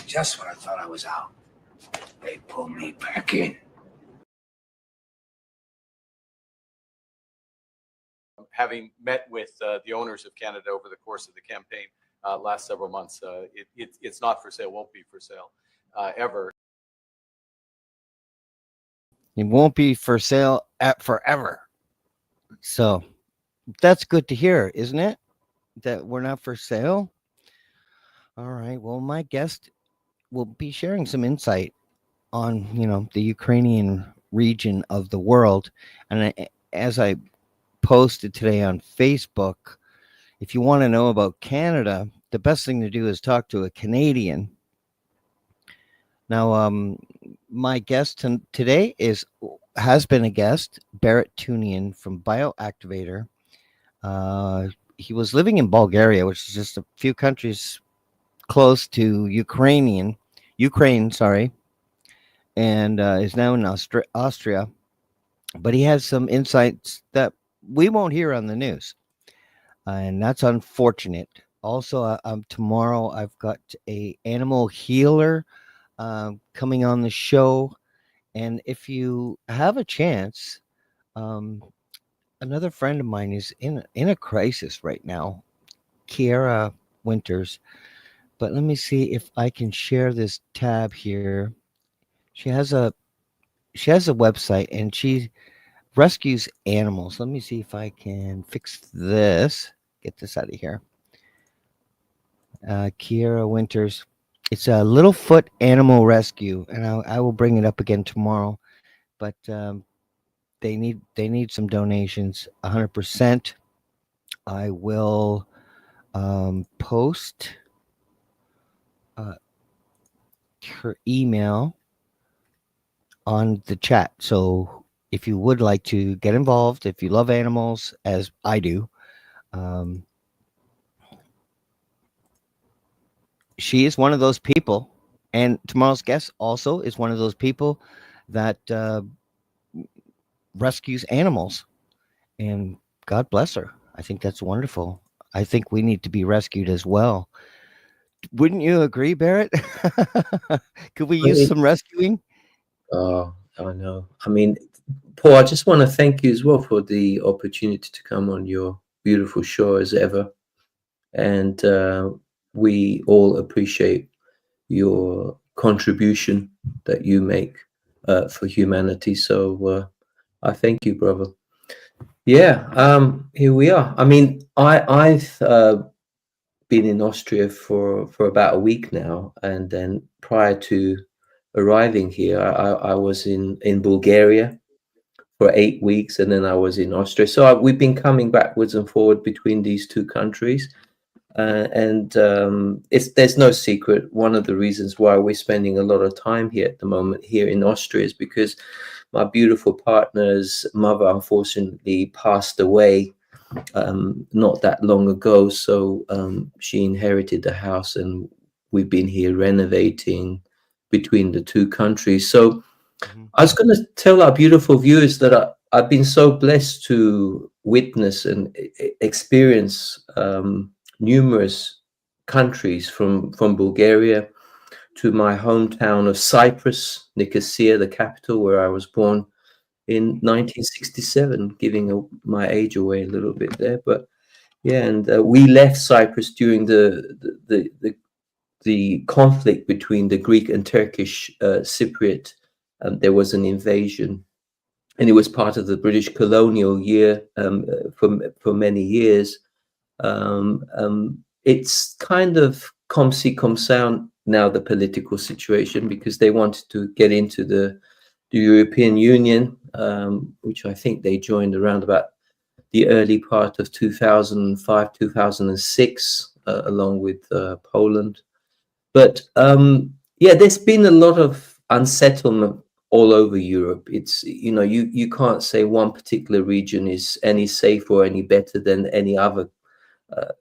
Just when I thought I was out, they pulled me back in. Having met with the owners of Canada over the course of the campaign last several months, it's not for sale, won't be for sale ever. It won't be for sale at forever. So that's good to hear, isn't it? That we're not for sale. All right. Well, my guest will be sharing some insight on, the Ukrainian region of the world. And as I posted today on Facebook, if you want to know about Canada, the best thing to do is talk to a Canadian. Now, my guest today has been a guest, Barrett Tunian from Bioactivator. He was living in Bulgaria, which is just a few countries close to Ukraine, and is now in Austria. But he has some insights that we won't hear on the news, and that's unfortunate. Also, tomorrow I've got a animal healer coming on the show, and if you have a chance, another friend of mine is in a crisis right now, Kiara Winters. But let me see if I can share this tab here. She has a website and she rescues animals. Let me see if I can fix this. Get this out of here. Kiara Winters. It's a Littlefoot Animal Rescue, and I will bring it up again tomorrow. But they need some donations. 100%. I will post her email on the chat. So if you would like to get involved, if you love animals as I do, she is one of those people, and tomorrow's guest also is one of those people that rescues animals, and God bless her. I think that's wonderful. I think we need to be rescued as well. Wouldn't you agree, Barrett? Could we use some rescuing? Oh, I know. I mean, Paul, I just want to thank you as well for the opportunity to come on your beautiful show as ever. And we all appreciate your contribution that you make for humanity. So I thank you, brother. Yeah, here we are. I mean, I've been in Austria for about a week now, and then prior to arriving here, I was in Bulgaria for 8 weeks, and then I was in Austria. So we've been coming backwards and forward between these two countries, and there's no secret. One of the reasons why we're spending a lot of time here at the moment here in Austria is because my beautiful partner's mother unfortunately passed away not that long ago. So she inherited the house, and we've been here renovating between the two countries. So I was going to tell our beautiful viewers that I've been so blessed to witness and experience numerous countries from Bulgaria to my hometown of Cyprus, Nicosia, the capital where I was born in 1967, giving my age away a little bit there. But yeah, and we left Cyprus during the conflict between the Greek and Turkish Cypriot. There was an invasion, and it was part of the British colonial year for many years. It's kind of comme ci comme ça now, the political situation, because they wanted to get into the European Union, which I think they joined around about the early part of 2005, 2006, along with Poland. But yeah, there's been a lot of unsettlement all over Europe. It's, you can't say one particular region is any safer or any better than any other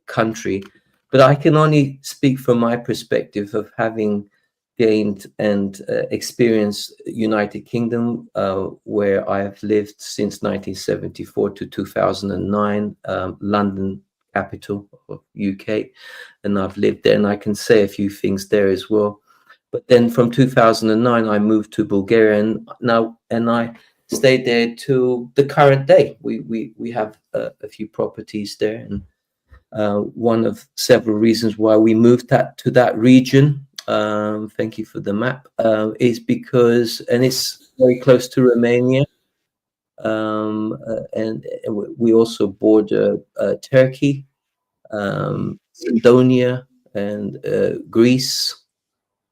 country. But I can only speak from my perspective of having gained and experienced United Kingdom, where I have lived since 1974 to 2009, London, capital of UK, and I've lived there, and I can say a few things there as well. But then from 2009, I moved to Bulgaria, and I stayed there till the current day. We have a few properties there, and one of several reasons why we moved to that region. Thank you for the map. Is because, and it's very close to Romania, and we also border Turkey, Macedonia, and Greece.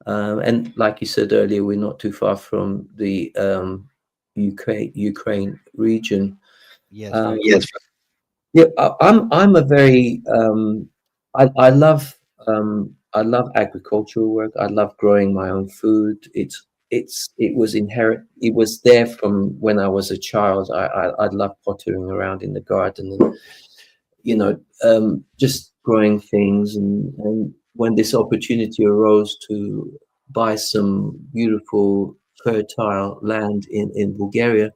And like you said earlier, we're not too far from the Ukraine region. Yes. Yes. Yeah, I'm a very I love agricultural work. I love growing my own food. It was inherent. It was there from when I was a child. I love pottering around in the garden and just growing things. And when this opportunity arose to buy some beautiful fertile land in Bulgaria,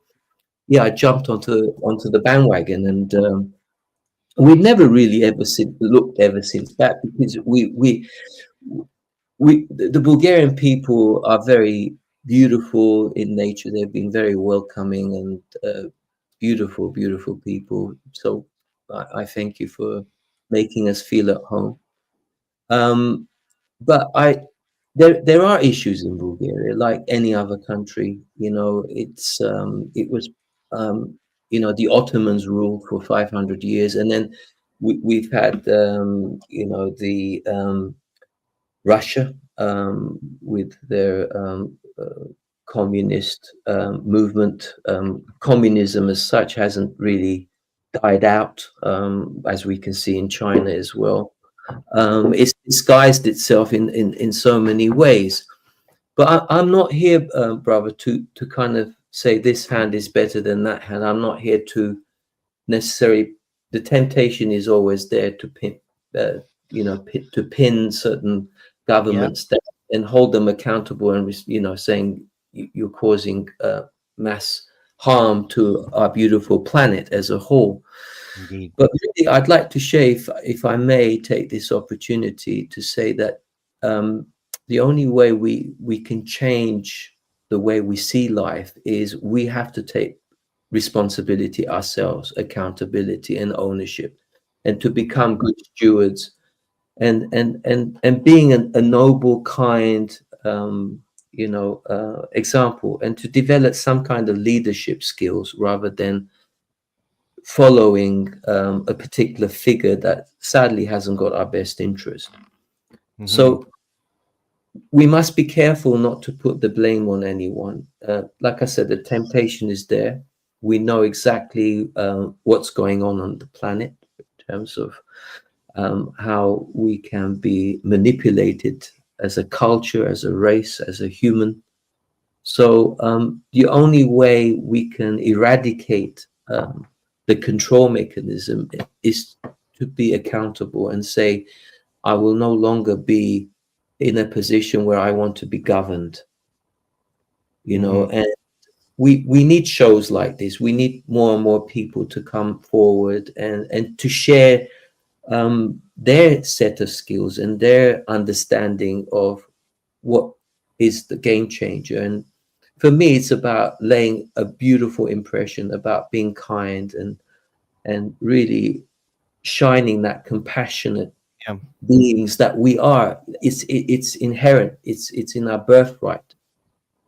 yeah, I jumped onto the bandwagon, and we've never really looked ever since back, because the Bulgarian people are very beautiful in nature. They've been very welcoming and beautiful people. So I thank you for making us feel at home. But there are issues in Bulgaria, like any other country. It was the Ottomans ruled for 500 years, and then we've had Russia with their communist movement. Communism as such hasn't really died out, as we can see in China as well. It's disguised itself in so many ways. But I'm not here, brother, to kind of say this hand is better than that hand. I'm not here to necessarily. The temptation is always there to pin, to pin certain governments down and hold them accountable, and saying you're causing mass harm to our beautiful planet as a whole. Indeed. But really, I'd like to share, if I may, take this opportunity to say that the only way we can change the way we see life is we have to take responsibility ourselves, accountability and ownership, and to become good stewards, and being a noble, kind, example, and to develop some kind of leadership skills rather than following a particular figure that sadly hasn't got our best interest. Mm-hmm. So we must be careful not to put the blame on anyone. Like I said, the temptation is there. We know exactly what's going on the planet in terms of how we can be manipulated as a culture, as a race, as a human. So the only way we can eradicate the control mechanism is to be accountable and say, I will no longer be in a position where I want to be governed, and we need shows like this. We need more and more people to come forward and to share their set of skills and their understanding of what is the game changer. And for me, it's about laying a beautiful impression, about being kind and really shining that compassionate beings that we are. It's inherent. It's in our birthright.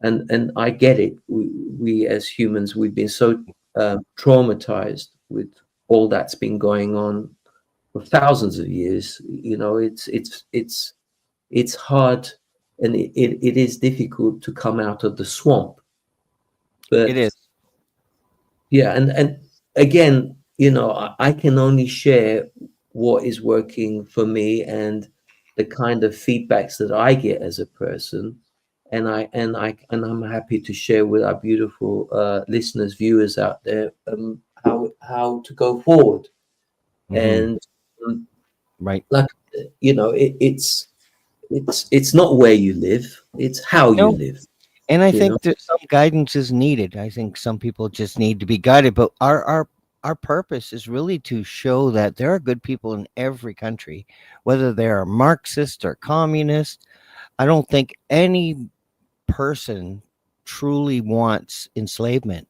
And I get it. We as humans, we've been so traumatized with all that's been going on for thousands of years. It's hard, and it is difficult to come out of the swamp. But It is. Yeah, and again, I can only share what is working for me and the kind of feedbacks that I get as a person, and I'm happy to share with our beautiful listeners, viewers out there, how to go forward. Mm-hmm. And Right. like it's not where you live, it's how you live. And I think that some guidance is needed. I think some people just need to be guided. But our purpose is really to show that there are good people in every country, whether they are Marxist or communist, I don't think any person truly wants enslavement.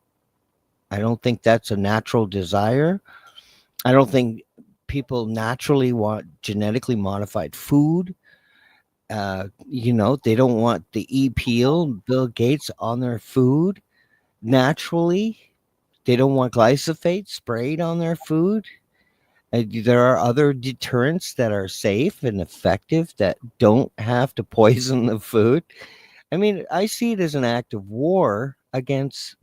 I don't think that's a natural desire. I don't think people naturally want genetically modified food. They don't want the EPL, Bill Gates, on their food naturally. They don't want glyphosate sprayed on their food. There are other deterrents that are safe and effective that don't have to poison the food. I mean, I see it as an act of war against,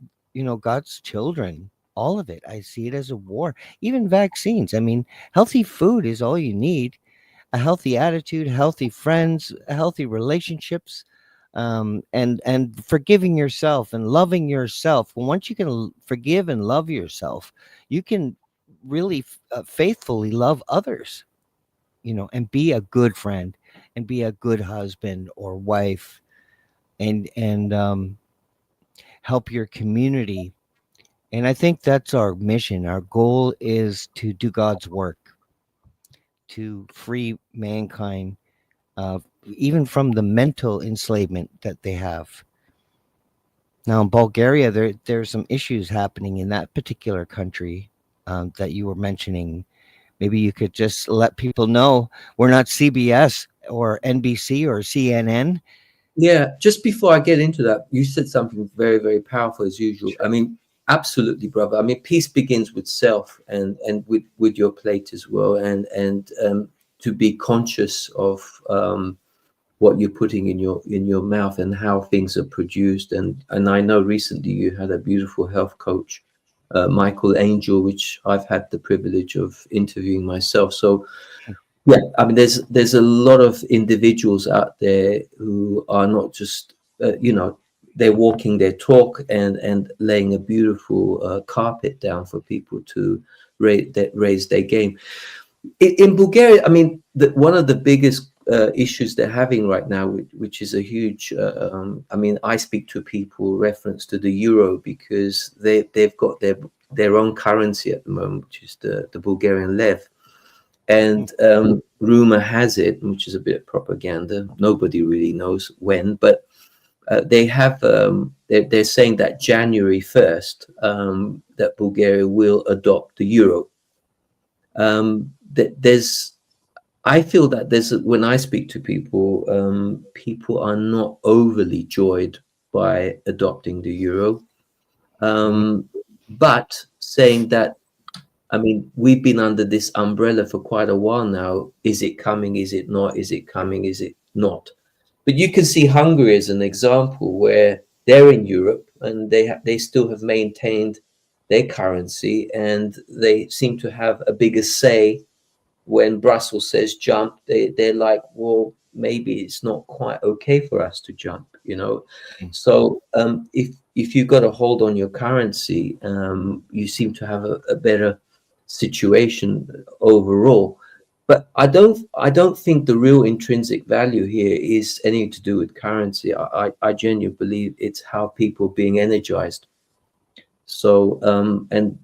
God's children. All of it. I see it as a war. Even vaccines. I mean, healthy food is all you need. A healthy attitude, healthy friends, healthy relationships, and forgiving yourself and loving yourself. Once you can forgive and love yourself, you can really faithfully love others, and be a good friend and be a good husband or wife, and help your community. And I think that's our mission. Our goal is to do God's work, to free mankind, even from the mental enslavement that they have. Now, in Bulgaria, there's some issues happening in that particular country that you were mentioning. Maybe you could just let people know we're not CBS or NBC or CNN. Yeah, just before I get into that, you said something very, very powerful as usual. I mean, absolutely, brother. I mean, peace begins with self and with your plate as well, and to be conscious of what you're putting in your mouth and how things are produced. And I know recently you had a beautiful health coach, Michael Angel, which I've had the privilege of interviewing myself. So yeah, I mean, there's a lot of individuals out there who are not just they're walking their talk and laying a beautiful carpet down for people to raise their game. In Bulgaria, I mean, one of the biggest issues they're having right now, which is a huge, I mean, I speak to people reference to the euro because they've got their own currency at the moment, which is the Bulgarian lev. And rumor has it, which is a bit of propaganda, nobody really knows when, but they have, they're saying that January 1st, that Bulgaria will adopt the euro. I feel that when I speak to people, people are not overly joyed by adopting the euro, but saying that, I mean, we've been under this umbrella for quite a while now. Is it coming? Is it not? Is it coming? Is it not? But you can see Hungary as an example where they're in Europe and they still have maintained their currency, and they seem to have a bigger say. When Brussels says jump, they're like, well, maybe it's not quite okay for us to jump, So if you've got a hold on your currency, you seem to have a better situation overall. But I don't think the real intrinsic value here is anything to do with currency. I genuinely believe it's how people are being energized. So and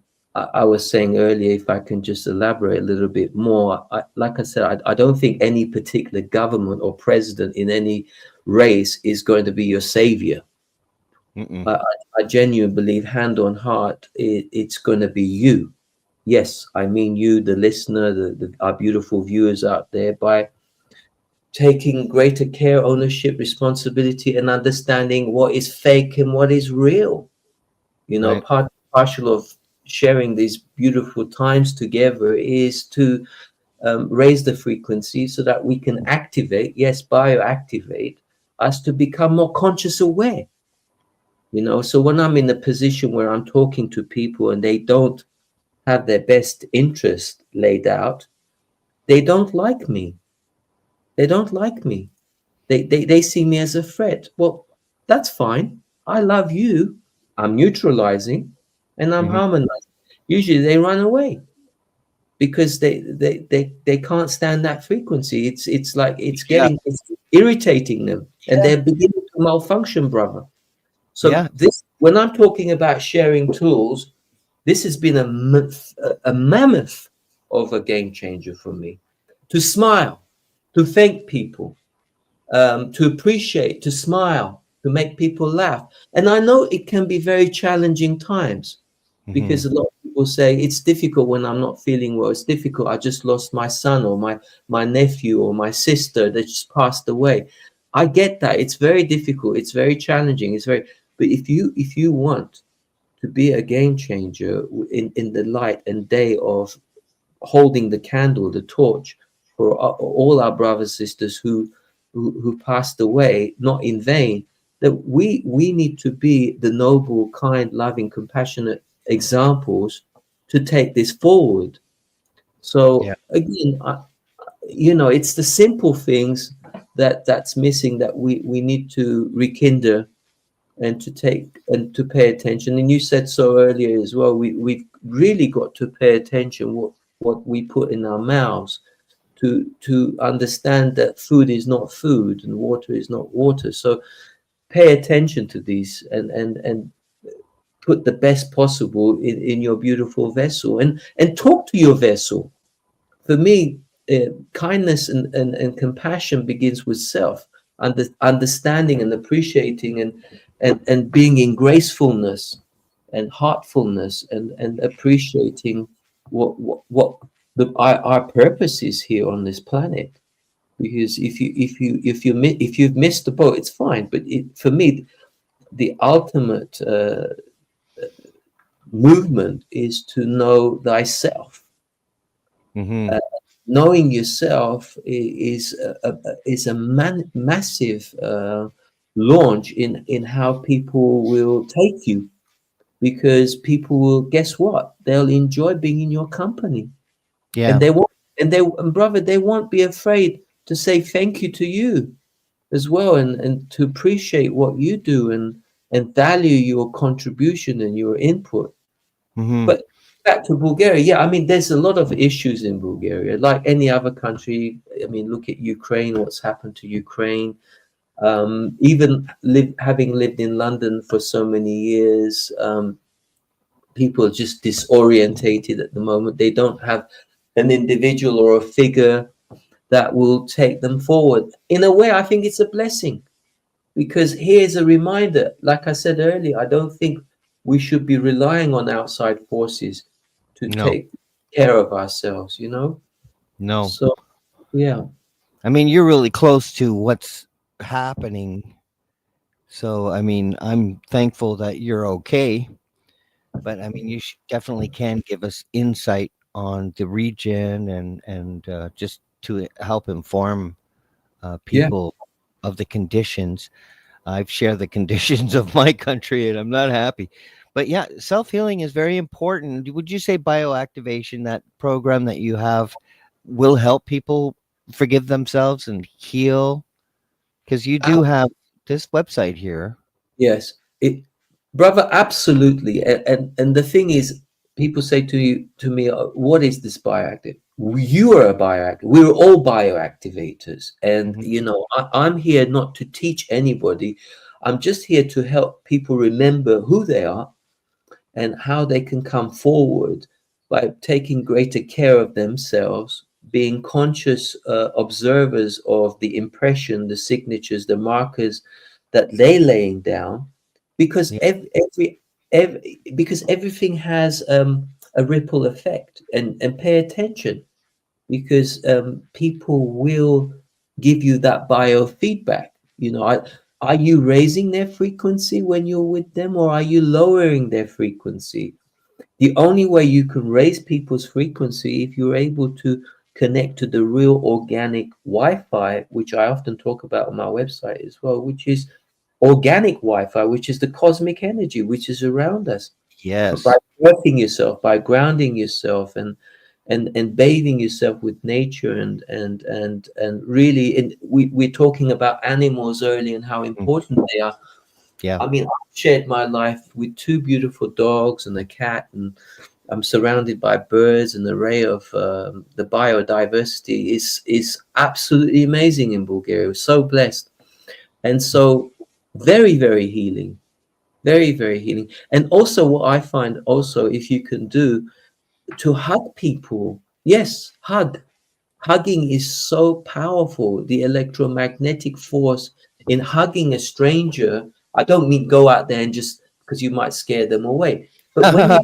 I was saying earlier, if I can just elaborate a little bit more, like I said, I don't think any particular government or president in any race is going to be your savior. I genuinely believe, hand on heart, it's going to be you. Yes, I mean you, the listener, our beautiful viewers out there, by taking greater care, ownership, responsibility, and understanding what is fake and what is real. Right. Partial of sharing these beautiful times together is to raise the frequency so that we can bioactivate us to become more conscious aware. So when I'm in a position where I'm talking to people and they don't have their best interest laid out, they don't like me. They see me as a threat. Well, that's fine. I love you. I'm neutralizing and I'm harmonizing. Usually they run away because they can't stand that frequency. It's like it's irritating them, and they're beginning to malfunction, brother. So when I'm talking about sharing tools, this has been a mammoth of a game changer for me. To smile, to thank people, to appreciate, to smile, to make people laugh. And I know it can be very challenging times, because a lot of people say it's difficult when I'm not feeling well. It's difficult. I just lost my son or my nephew or my sister that just passed away. I get that. It's very difficult. It's very challenging. But if you want to be a game changer in the light and day of holding the candle, the torch for all our brothers and sisters who passed away, not in vain, that we need to be the noble, kind, loving, compassionate examples to take this forward. So again, it's the simple things that's missing, that we need to rekindle and to take and to pay attention. And you said so earlier as well, we've really got to pay attention what we put in our mouths, to understand that food is not food and water is not water. So pay attention to these and put the best possible in your beautiful vessel, and talk to your vessel. For me, kindness and compassion begins with self, understanding and appreciating and being in gracefulness and heartfulness and appreciating what our purpose is here on this planet. Because if you've missed the boat, it's fine. But for me, the ultimate movement is to know thyself. Knowing yourself is a massive launch in how people will take you, because people will, guess what? They'll enjoy being in your company. Yeah. And they won't be afraid to say thank you to you as well, and to appreciate what you do and value your contribution and your input. But back to Bulgaria, yeah, there's a lot of issues in Bulgaria, like any other country. Look at Ukraine, what's happened to Ukraine. Even having lived in London for so many years, people are just disorientated at the moment. They don't have an individual or a figure that will take them forward. In a way, I think it's a blessing, because here's a reminder. Like I said earlier, I don't think we should be relying on outside forces to take care of ourselves, No. So, yeah. You're really close to what's happening. So, I'm thankful that you're okay. But, you definitely can give us insight on the region and just to help inform people of the conditions. I've shared the conditions of my country, and I'm not happy. But yeah, self-healing is very important. Would you say bioactivation, that program that you have, will help people forgive themselves and heal? Because you do have this website here. Yes, brother, absolutely. And the thing is, people say to me, what is this bioactive? You are a bioactive. We're all bioactivators. And, I'm here not to teach anybody. I'm just here to help people remember who they are and how they can come forward by taking greater care of themselves, being conscious observers of the impression, the signatures, the markers that they're laying down, because because everything has a ripple effect, and pay attention, because people will give you that biofeedback. Are you raising their frequency when you're with them, or are you lowering their frequency? The only way you can raise people's frequency, if you're able to connect to the real organic Wi-Fi, which I often talk about on my website as well, which is organic Wi-Fi, which is the cosmic energy which is around us. Yes. By working yourself, by grounding yourself, and bathing yourself with nature, and really, we're talking about animals early and how important they are. Yeah. I've shared my life with 2 beautiful dogs and a cat, and I'm surrounded by birds. An array of the biodiversity is absolutely amazing in Bulgaria. We're so blessed, and so very, very healing, very, very healing. And also, what I find also, if you can do, to hug people. Yes, hug. hugging is so powerful. The electromagnetic force in hugging a stranger. I don't mean go out there and just because you might scare them away. But when you,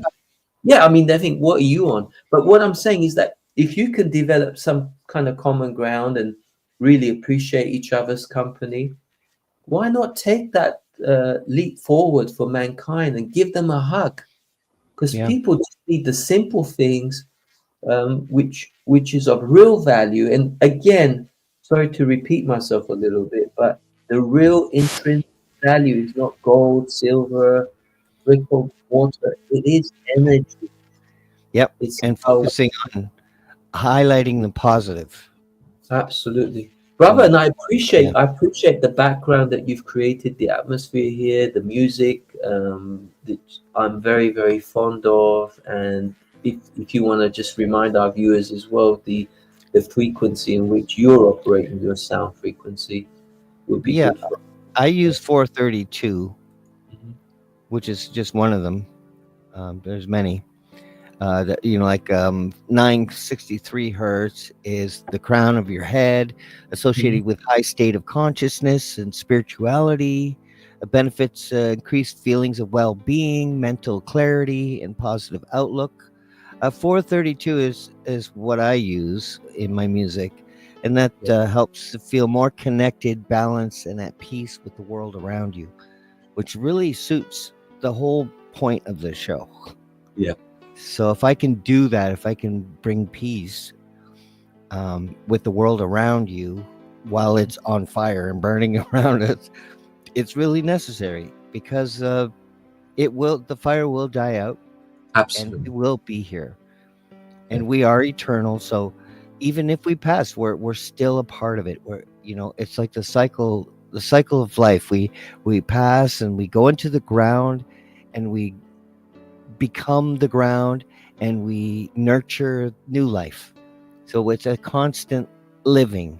yeah, I mean, they think, what are you on? But what I'm saying is that if you can develop some kind of common ground and really appreciate each other's company, why not take that leap forward for mankind and give them a hug? Because Yeah. people just need the simple things, which is of real value. And again, sorry to repeat myself a little bit, but the real intrinsic value is not gold, silver, brick or water. It is energy. Yep. It's And how, focusing on highlighting the positive. absolutely, brother. And Yeah. I appreciate the background that you've created, the atmosphere here, the music, that I'm very, very fond of. And if you want to just remind our viewers as well, the frequency in which you're operating, your sound frequency, would be Yeah. good for. I use 432, Mhm. which is just one of them. There's many. That, you know, like 963 hertz is the crown of your head, associated with high state of consciousness and spirituality. Benefits increased feelings of well-being, mental clarity, and positive outlook. 432 is what I use in my music, and that helps to feel more connected, balanced, and at peace with the world around you, which really suits the whole point of the show. Yeah. So if I can do that, if I can bring peace with the world around you while it's on fire and burning around us, it's really necessary, because the fire will die out, and Absolutely. it will be here, and Yeah. we are eternal. So even if we pass, we're still a part of it. It's like the cycle of life. We pass and we go into the ground, and we become the ground, and we nurture new life. So it's a constant living.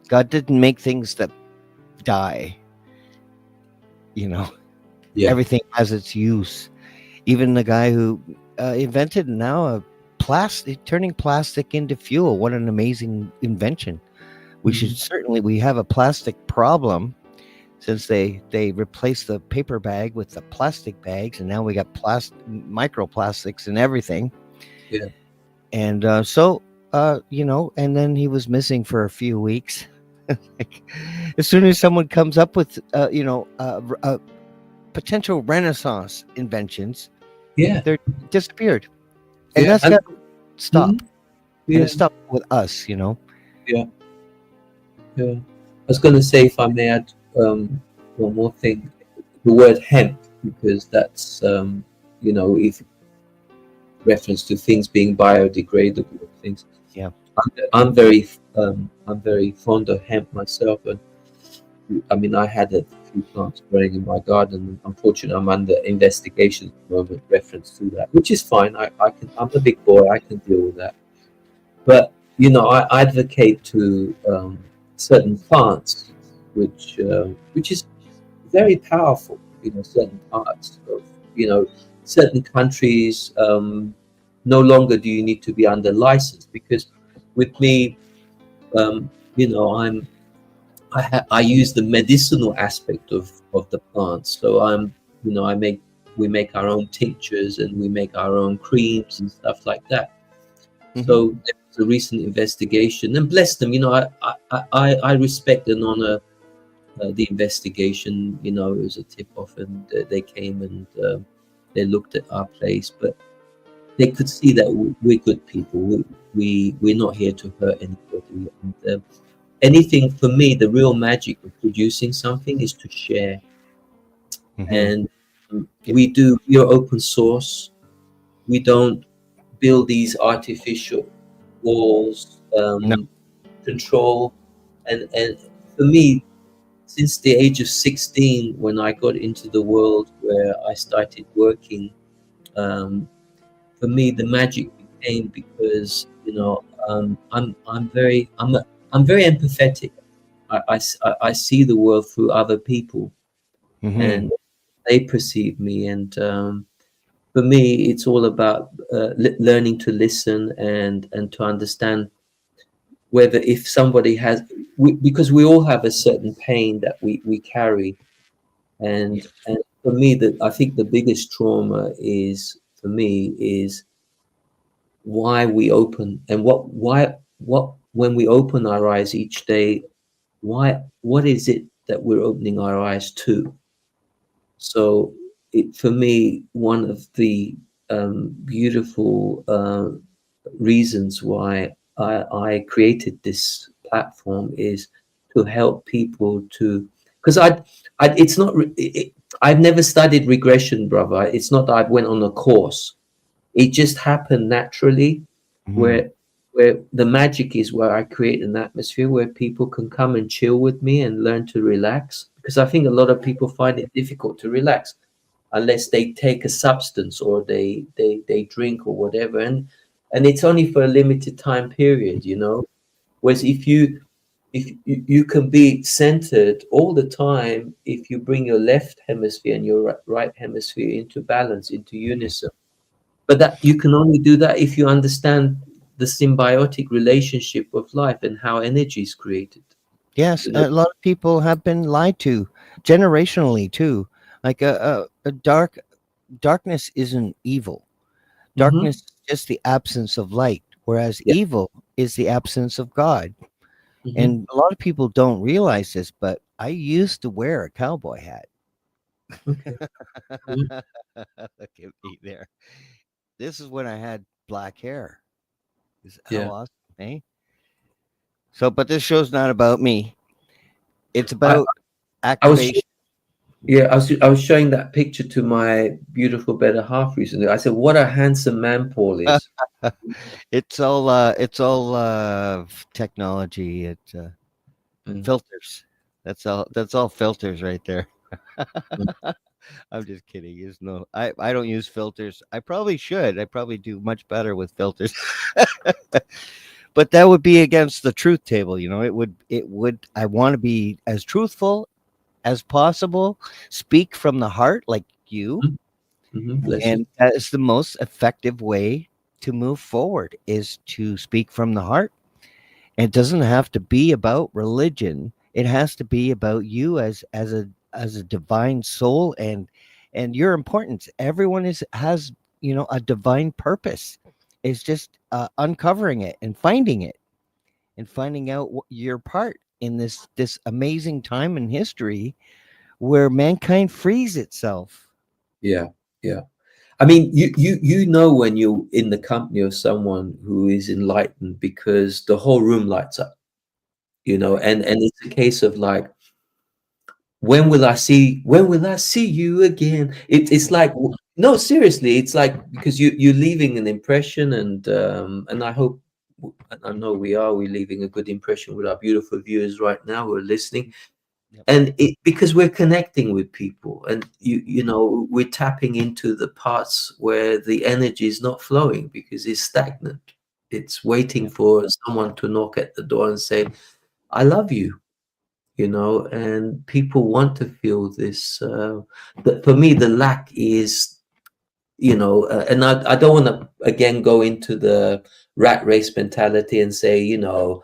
God didn't make things that die. Yeah. Everything has its use. Even the guy who invented now turning plastic into fuel. What an amazing invention. We have a plastic problem, since they replaced the paper bag with the plastic bags, and now we got microplastics and everything. Yeah. And and then he was missing for a few weeks. Like, as soon as someone comes up with potential Renaissance inventions, Yeah. they're disappeared, and Yeah. that's got to stop. Mhm. And Yeah. it stopped with us. Yeah. I was going to say, if I may add one more thing, the word hemp, because that's if reference to things being biodegradable things. Yeah. I'm very fond of hemp myself, and I mean I had a few plants growing in my garden. Unfortunately, I'm under investigation at the moment, reference to that, which is fine. I'm a big boy. I can deal with that. But I advocate to certain plants, which is very powerful. Certain parts of certain countries. No longer do you need to be under license, because with me, I use the medicinal aspect of the plants. So we make our own tinctures, and we make our own creams and stuff like that. So there was a recent investigation, and bless them, I respect and honor the investigation. It was a tip off, and they came and they looked at our place, but they could see that we're good people. We're not here to hurt anybody. And anything, for me, the real magic of producing something is to share. And we're open source. We don't build these artificial walls, control. And for me, since the age of 16, when I got into the world where I started working, for me the magic became, because I'm very empathetic. I see the world through other people, and they perceive me. And for me, it's all about learning to listen and to understand whether if somebody has, because we all have a certain pain that we carry, and for me, that I think the biggest trauma is for me is why we open and what when we open our eyes each day, what is it that we're opening our eyes to? So for me, one of the beautiful reasons why I created this platform is to help people to, because it's not, I've never studied regression, brother. It's not that I went on a course. It just happened naturally, where the magic is where I create an atmosphere where people can come and chill with me and learn to relax. Because I think a lot of people find it difficult to relax unless they take a substance or they drink or whatever, and it's only for a limited time period, you know. Whereas if you can be centered all the time, if you bring your left hemisphere and your right hemisphere into balance, into unison. But that you can only do that if you understand the symbiotic relationship of life and how energy is created. Yes, You know? a lot of people have been lied to generationally too. Like a darkness isn't evil. Darkness is just the absence of light, whereas Yeah. evil is the absence of God. Mhm. And a lot of people don't realize this, but I used to wear a cowboy hat. Okay. Look at me there. This is when I had black hair. How Yeah. awesome, eh? So, but this show's not about me. It's I about was activation. I was showing that picture to my beautiful better half recently. I said, "What a handsome man Paul is." It's all technology. It's Mm. filters. That's all filters right there. Mm. I'm just kidding. I don't use filters. I probably should. I probably do much better with filters. But that would be against the truth table, you know. It would I want to be as truthful as possible, speak from the heart like you, Mhm. Bless you. and that is the most effective way to move forward is to speak from the heart. It doesn't have to be about religion. It has to be about you as a divine soul and your importance. Everyone has a divine purpose. It's just uncovering it and finding out your part in this amazing time in history where mankind frees itself. Yeah. Yeah. I mean, you know when you're in the company of someone who is enlightened because the whole room lights up, you know, and it's a case of like, when will I see you again? It's like, no, seriously, it's like, because you're leaving an impression, and I hope, I know we're leaving a good impression with our beautiful viewers right now who are listening. Yep. And because we're connecting with people, and you know, we're tapping into the parts where the energy is not flowing because it's stagnant. It's waiting for someone to knock at the door and say, "I love you," you know. And people want to feel this. But for me, the lack is, you know, and I don't want to again go into the rat race mentality and say, you know,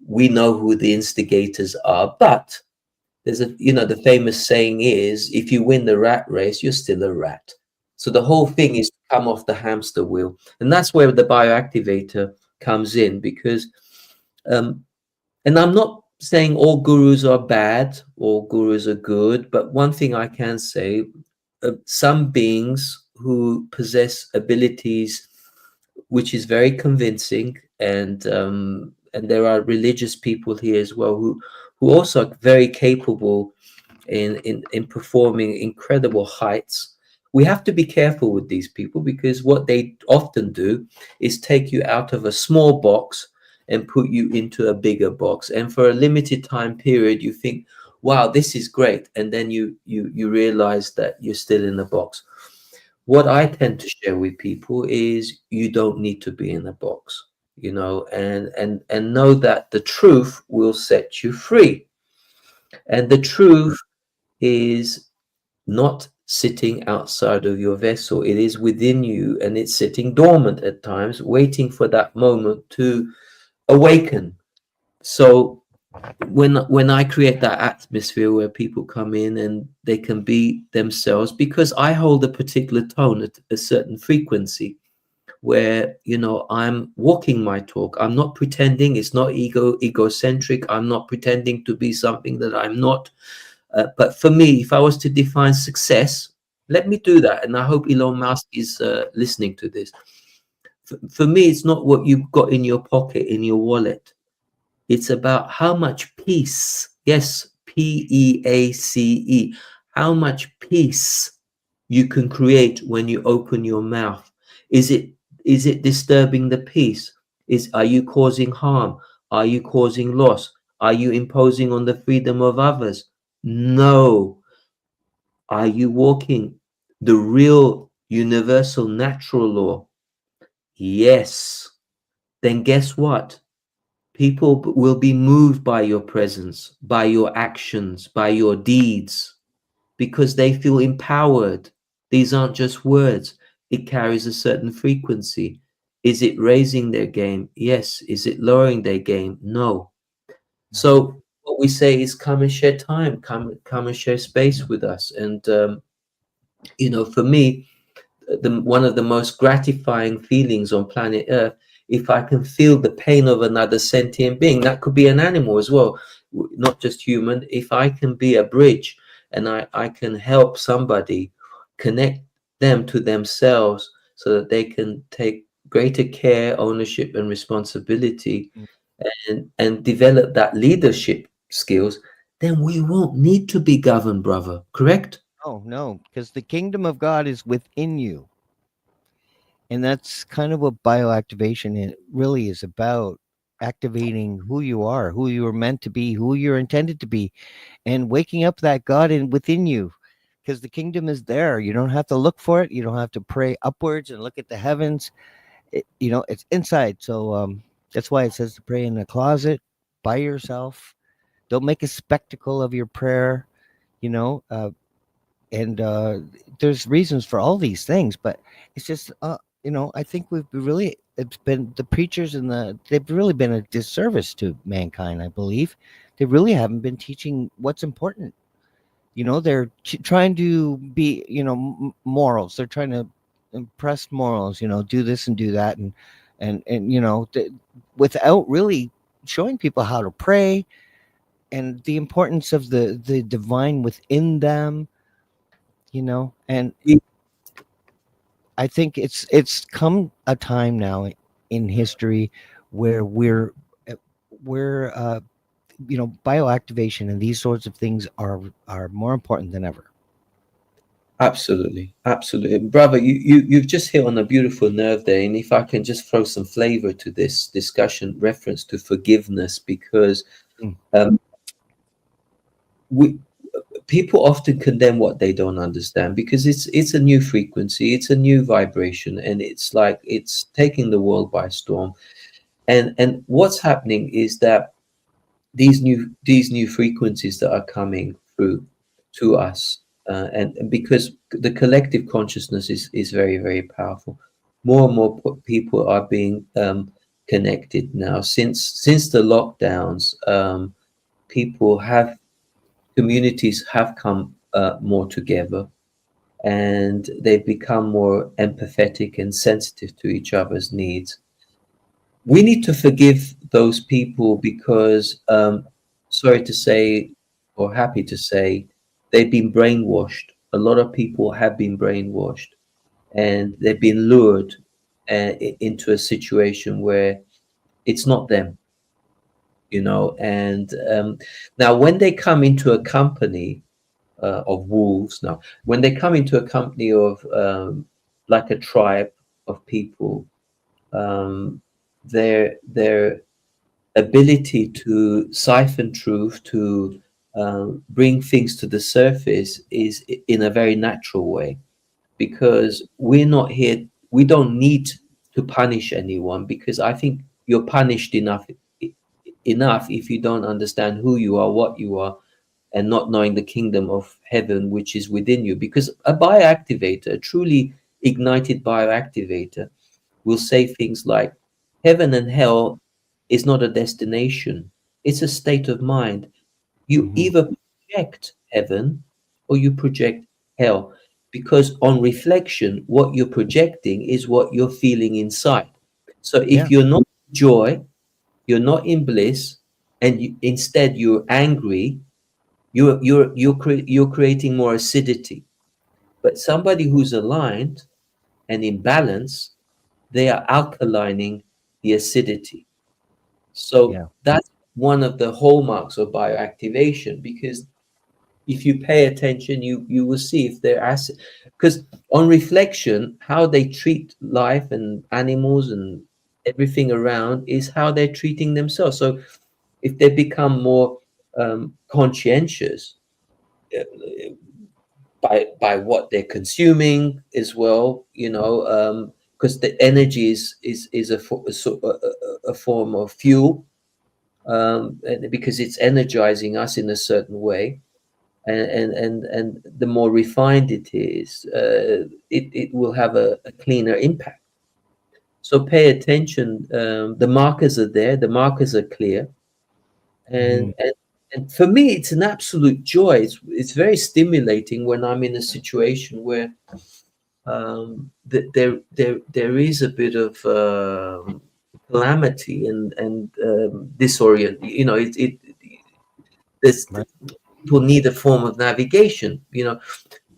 we know who the instigators are, but there's a, you know, the famous saying is, if you win the rat race, you're still a rat. So the whole thing is to come off the hamster wheel, and that's where the bioactivator comes in. Because and I'm not saying all gurus are bad, all gurus are good, but one thing I can say, some beings who possess abilities which is very convincing, and there are religious people here as well who also are very capable in performing incredible heights. We have to be careful with these people, because what they often do is take you out of a small box and put you into a bigger box, and for a limited time period you think, wow, this is great, and then you realize that you're still in the box. What I tend to share with people is, you don't need to be in a box, you know, and know that the truth will set you free. And the truth is not sitting outside of your vessel. It is within you, and it's sitting dormant at times, waiting for that moment to awaken. So when I create that atmosphere where people come in and they can be themselves, because I hold a particular tone at a certain frequency, where, you know, I'm walking my talk. I'm not pretending. It's not egocentric. I'm not pretending to be something that I'm not. But for me, if I was to define success, let me do that. And I hope Elon Musk is listening to this. For me, it's not what you've got in your pocket, in your wallet. It's about how much peace, yes, Peace, how much peace you can create when you open your mouth. Is it disturbing the peace? Are you causing harm? Are you causing loss? Are you imposing on the freedom of others? No. Are you walking the real universal natural law? Yes. Then guess what? People will be moved by your presence, by your actions, by your deeds, because they feel empowered. These aren't just words. It carries a certain frequency. Is it raising their game? Yes. Is it lowering their game? No. So what we say is come and share time, come and share space with us. And, you know, for me, one of the most gratifying feelings on planet Earth, if I can feel the pain of another sentient being, that could be an animal as well, not just human. If I can be a bridge and I can help somebody connect them to themselves so that they can take greater care, ownership, and responsibility, and develop that leadership skills, then we won't need to be governed, brother. Correct? Oh, no, because the kingdom of God is within you. And that's kind of what bioactivation really is about, activating who you are, who you were meant to be, who you're intended to be, and waking up that God within you, because the kingdom is there. You don't have to look for it. You don't have to pray upwards and look at the heavens. You know, it's inside. So that's why it says to pray in the closet by yourself. Don't make a spectacle of your prayer, you know, and there's reasons for all these things, but it's just you know, I think it's been the preachers and they've really been a disservice to mankind. I believe they really haven't been teaching what's important. You know, they're trying to be, you know, morals. They're trying to impress morals, you know, do this and do that, and you know, without really showing people how to pray and the importance of the divine within them, you know. And I think it's come a time now in history where we're you know, bioactivation and these sorts of things are more important than ever. Absolutely, absolutely, brother. You've just hit on a beautiful nerve there, and if I can just throw some flavor to this discussion, reference to forgiveness, because people often condemn what they don't understand, because it's a new frequency, it's a new vibration, and it's like it's taking the world by storm. And what's happening is that these new frequencies that are coming through to us, and because the collective consciousness is very, very powerful, more and more people are being connected now. Since the lockdowns, communities have come more together, and they've become more empathetic and sensitive to each other's needs. We need to forgive those people because, sorry to say, or happy to say, they've been brainwashed. A lot of people have been brainwashed, and they've been lured into a situation where it's not them, you know. And now when they come into a company of wolves, now when they come into a company of like a tribe of people, their ability to siphon truth, to bring things to the surface, is in a very natural way, because we don't need to punish anyone, because I think you're punished enough if you don't understand who you are, what you are, and not knowing the kingdom of heaven which is within you. Because a bioactivator, a truly ignited bioactivator, will say things like, heaven and hell is not a destination. It's a state of mind. You Mhm. either project heaven or you project hell, because on reflection, what you're projecting is what you're feeling inside. So Yeah. if you're not in joy, you're not in bliss, and instead you're angry, you're creating more acidity. But somebody who's aligned and in balance, they are alkalining the acidity. So Yeah. that's one of the hallmarks of bioactivation, because if you pay attention, you will see if they're acid. Because on reflection, how they treat life and animals and everything around is how they're treating themselves. So if they become more conscientious uh, by what they're consuming as well, because the energy is a form of fuel, and because it's energizing us in a certain way, and the more refined it is, it will have a cleaner impact. So pay attention. The markers are there. The markers are clear, Mhm. and for me, it's an absolute joy. It's very stimulating when I'm in a situation where there is a bit of calamity and disorient. There's Right. people need a form of navigation.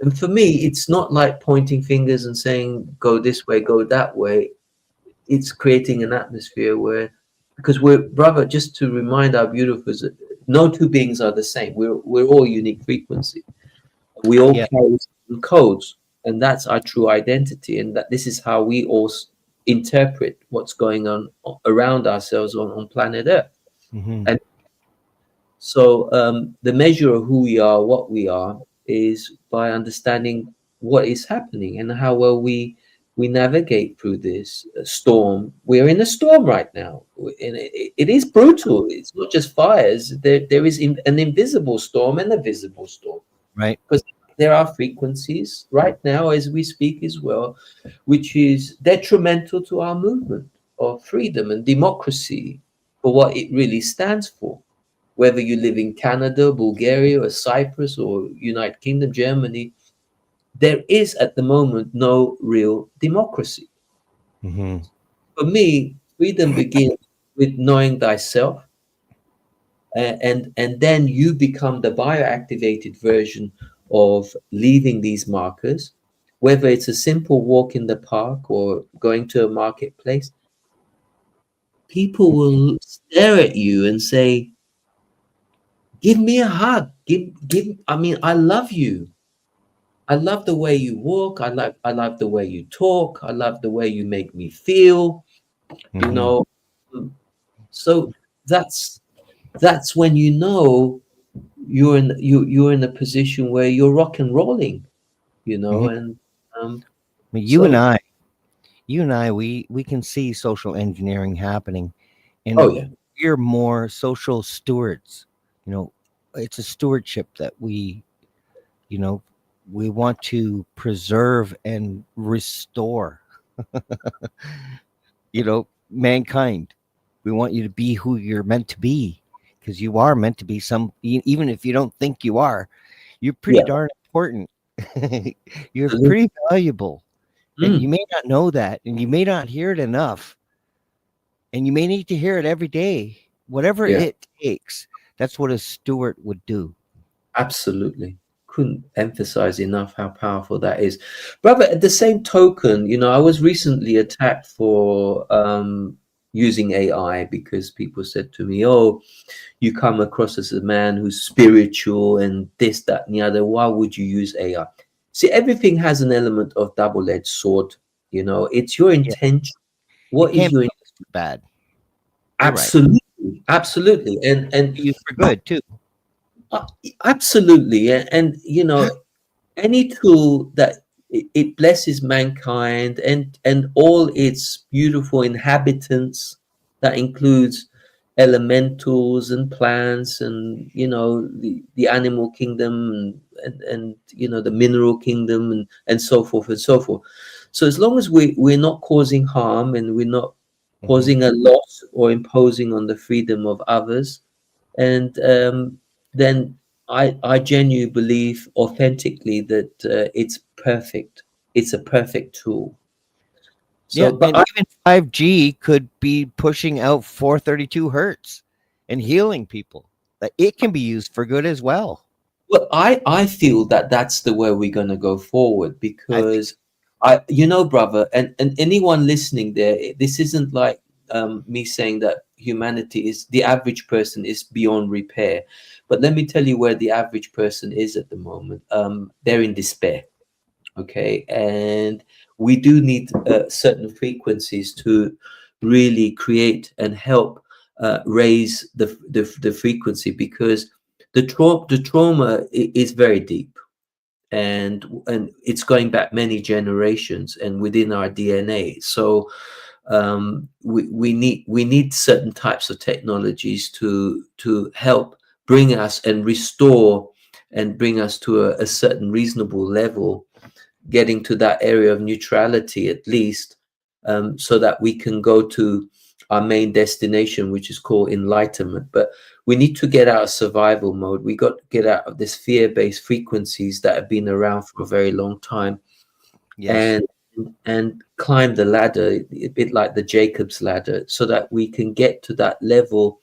And for me, it's not like pointing fingers and saying go this way, go that way. It's creating an atmosphere where, because we're brother, just to remind our beautifuls, no two beings are the same. We're all unique frequency. We all Yeah. carry certain codes, and that's our true identity. And that this is how we all interpret what's going on around ourselves on planet Earth. Mhm. And so the measure of who we are, what we are, is by understanding what is happening and how well we navigate through this storm. We're in a storm right now, and it is brutal. It's not just fires. There is an invisible storm and a visible storm, Right. because there are frequencies right now as we speak as well, which is detrimental to our movement of freedom and democracy for what it really stands for. Whether you live in Canada, Bulgaria, or Cyprus, or United Kingdom, Germany, there is at the moment no real democracy. Mhm. For me, freedom begins with knowing thyself, and then you become the bioactivated version of leaving these markers, whether it's a simple walk in the park or going to a marketplace. People will stare at you and say, give me a hug, I mean, I love you. I love the way you walk. I love the way you talk. I love the way you make me feel, you Mhm. know. So that's that's when you know you're in a position where you're rock and rolling, Mhm. and um I mean, so you and I, we can see social engineering happening, oh and yeah. we're more social stewards. You know, it's a stewardship that you know, we want to preserve and restore. Mankind. We want you to be who you're meant to be, because you are meant to be even if you don't think you are. You're pretty Yeah. darn important. You're Absolutely. pretty valuable. And you Mm, may not know that, and you may not hear it enough, and you may need to hear it every day, whatever yeah, it takes. That's what a steward would do. absolutely. Couldn't emphasize enough how powerful that is, brother. At the same token, I was recently attacked for using AI, because people said to me, "Oh, you come across as a man who's spiritual and this, that, and the other. Why would you use AI?" See, everything has an element of double-edged sword. It's your Yeah, intention. it What is can't your be used for bad. You're right. absolutely, absolutely, and Used for good too. uh, absolutely, and any tool that it blesses mankind and all its beautiful inhabitants, that includes elementals and plants, and the animal kingdom, and the mineral kingdom, and so forth and so forth. So as long as we're not causing harm, and we're not Mhm. causing a loss or imposing on the freedom of others, and then I genuinely believe authentically that it's perfect. It's a perfect tool. Yeah, So, but and even 5G could be pushing out 432 hertz and healing people. Like, it can be used for good as well. well, I feel that that's the way we're going to go forward, I think because you know, brother, and anyone listening there, this isn't like me saying that humanity is, the average person is beyond repair, but let me tell you where the average person is at the moment. They're in despair. Okay, and we do need certain frequencies to really create and help raise the frequency, because the trauma is very deep, and it's going back many generations and within our DNA. So we need certain types of technologies to help bring us and restore and bring us to a certain reasonable level, getting to that area of neutrality at least, so that we can go to our main destination, which is called enlightenment. But we need to get out of survival mode. We got to get out of this fear-based frequencies that have been around for a very long time, yes. and climb the ladder, a bit like the Jacob's ladder, so that we can get to that level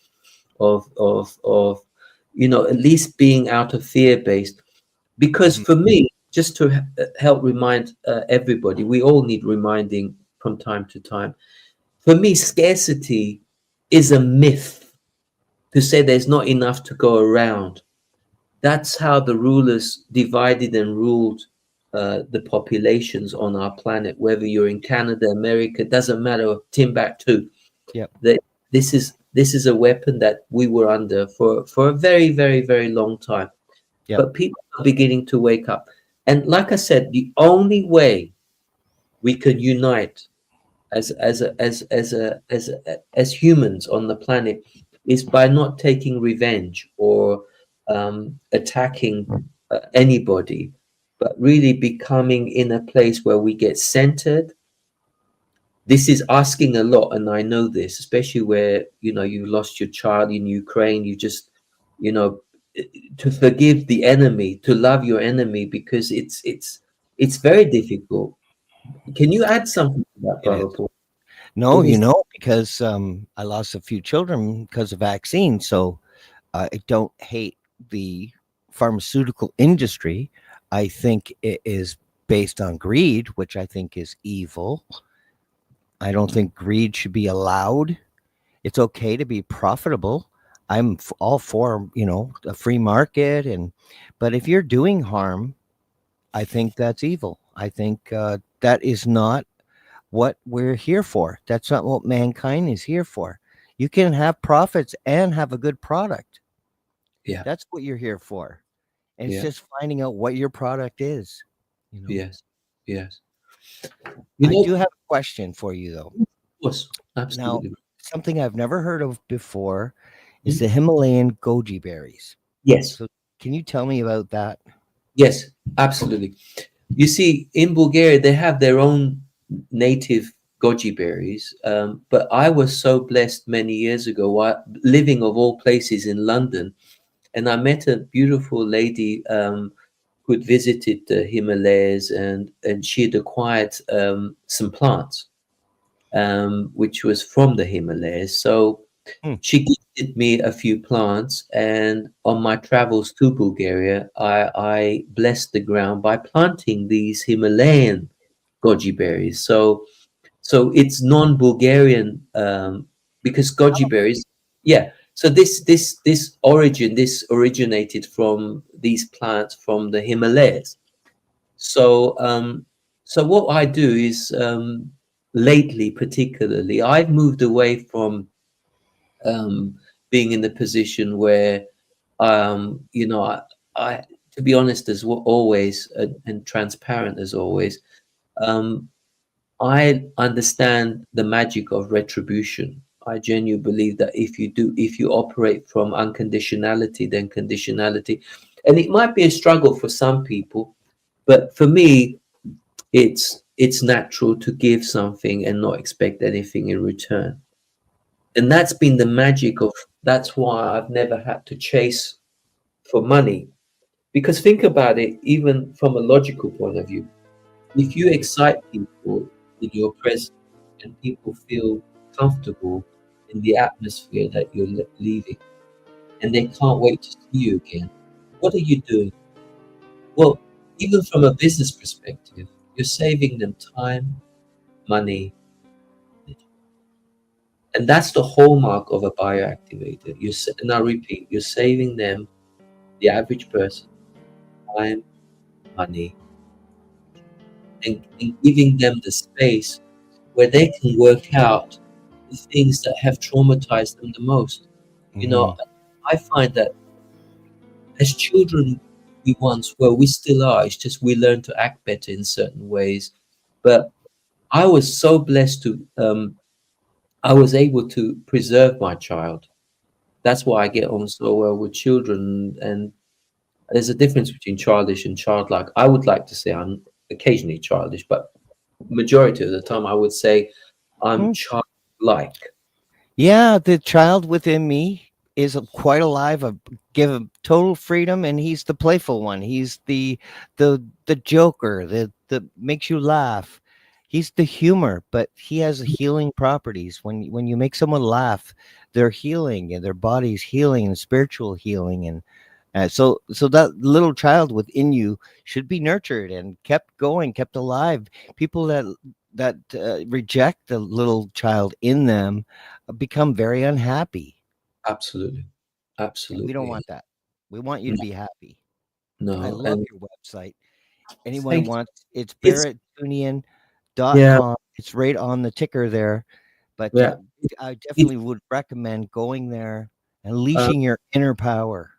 of at least being out of fear-based. Because Mhm. for me, just to help remind everybody, we all need reminding from time to time. For me, scarcity is a myth. To say there's not enough to go around, that's how the rulers divided and ruled the populations on our planet. Whether you're in Canada, America, doesn't matter, Timbuktu. Yep. This is a weapon that we were under for a very, very, very long time. Yep. But people are beginning to wake up. And like I said, the only way we could unite as humans on the planet is by not taking revenge or attacking anybody, but really becoming in a place where we get centered. This is asking a lot, and I know this, especially where you lost your child in Ukraine. You just, you know, to forgive the enemy, to love your enemy, because it's very difficult. Can you add something to that, It is. brother Paul? No, It is. because I lost a few children because of vaccine. So I don't hate the pharmaceutical industry. I think it is based on greed, which I think is evil. I don't think greed should be allowed. It's okay to be profitable. I'm all for, a free market, but if you're doing harm, I think that's evil. I think that is not what we're here for. That's not what mankind is here for. You can have profits and have a good product. Yeah. That's what you're here for. And it's Yeah. just finding out what your product is. Yes. Yes. I do have a question for you, though. Of course, Now, absolutely. something I've never heard of before is the Himalayan goji berries. Yes. So can you tell me about that? Yes, absolutely. You see, in Bulgaria, they have their own native goji berries. But I was so blessed many years ago, while living of all places in London, and I met a beautiful lady who'd visited the Himalayas, and she had acquired some plants, which was from the Himalayas. So she gifted me a few plants, and on my travels to Bulgaria, I blessed the ground by planting these Himalayan goji berries. So it's non-Bulgarian, because goji berries, yeah. So this originated from these plants from the Himalayas. So what I do is, lately particularly, I've moved away from being in the position where, I to be honest, as always, and transparent as always, I understand the magic of retribution. I genuinely believe that if you operate from unconditionality, then conditionality, and it might be a struggle for some people, but for me, it's natural to give something and not expect anything in return. And that's been the magic of That's why I've never had to chase for money. Because think about it, even from a logical point of view, if you excite people in your presence and people feel comfortable in the atmosphere that you're leaving, and they can't wait to see you again, what are you doing? Well, even from a business perspective, you're saving them time, money, and that's the hallmark of a bioactivator. And I repeat, you're saving them, the average person, time, money, and giving them the space where they can work out the things that have traumatized them the most. You know, I find that as children, we once were, we still are. It's just we learn to act better in certain ways. But I was so blessed to, I was able to preserve my child. That's why I get on so well with children. And there's a difference between childish and childlike. I would like to say I'm occasionally childish, but majority of the time I would say I'm childlike. Yeah, the child within me is quite alive. I give him total freedom, and he's the playful one. He's the joker that makes you laugh. He's the humor, but he has healing properties. When you make someone laugh, they're healing, and their body's healing, and spiritual healing, and so that little child within you should be nurtured and kept going, kept alive. People that reject the little child in them become very unhappy. Absolutely. Absolutely. We don't want that. We want you to be happy. No. I love your website. Anyone Thank you. wants, it's It's- barrettunion.com. Yeah. It's right on the ticker there. But Yeah. I definitely would recommend going there and unleashing your inner power.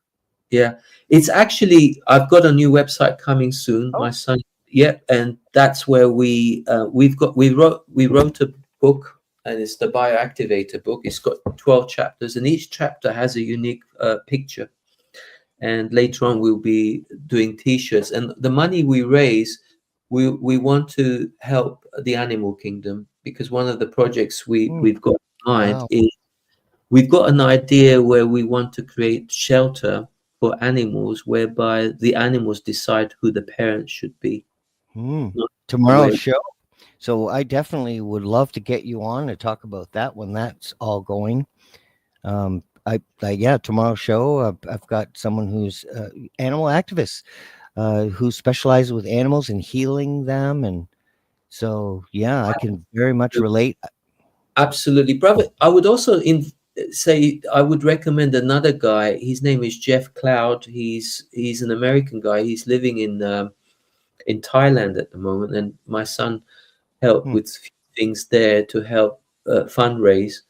Yeah, it's actually, I've got a new website coming soon. Oh. My son, yeah, and that's where we wrote a book, and it's the Bioactivator book. It's got 12 chapters, and each chapter has a unique picture. And later on, we'll be doing T-shirts, and the money we raise, we want to help the animal kingdom, because one of the projects we've got in mind is we've got an idea where we want to create shelter for animals, whereby the animals decide who the parents should be. Tomorrow's show. So I definitely would love to get you on to talk about that when that's all going. Tomorrow's show. I've got someone who's animal activist who specializes with animals and healing them, and so yeah, I can very much relate. Absolutely, brother. I would also say I would recommend another guy. His name is Jeff Cloud. He's an American guy. He's living in Thailand at the moment, and my son helped with things there to help fundraise.